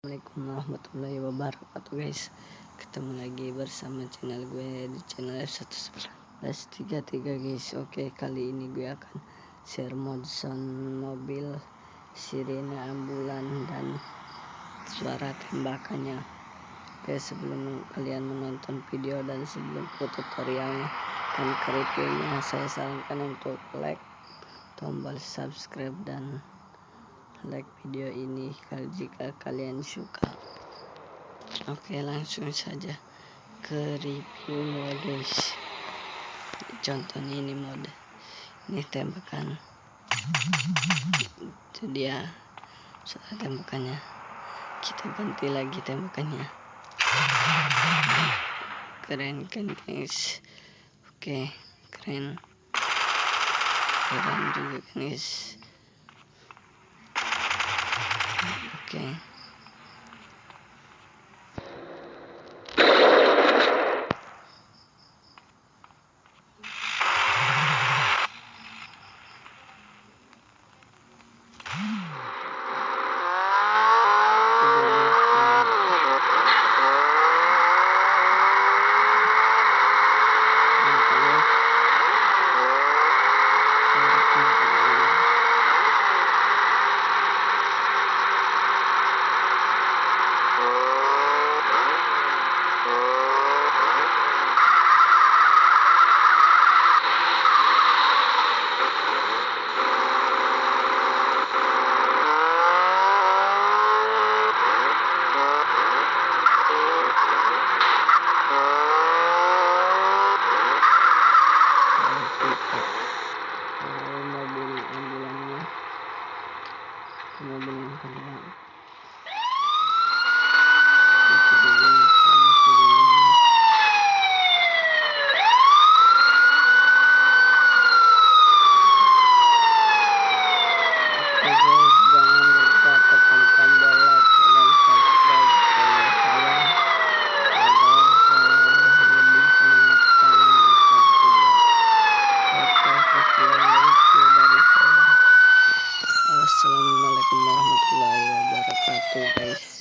Assalamualaikum warahmatullahi wabarakatuh guys. Ketemu lagi bersama channel gue di channel F11133 guys. Oke, kali ini gue akan share mode sound mobil, sirine ambulan dan suara tembakannya. Oke, sebelum kalian menonton video dan sebelum tutorialnya dan reviewnya, saya sarankan untuk like, tombol subscribe dan like video ini jika kalian suka. Oke, langsung saja ke reviewnya guys. Contohnya ini mode, ini tembakan, itu dia suara tembakannya. Kita ganti lagi tembakannya. Keren kan guys? Oke, keren juga guys. Oke. Assalamualaikum warahmatullahi wabarakatuh guys.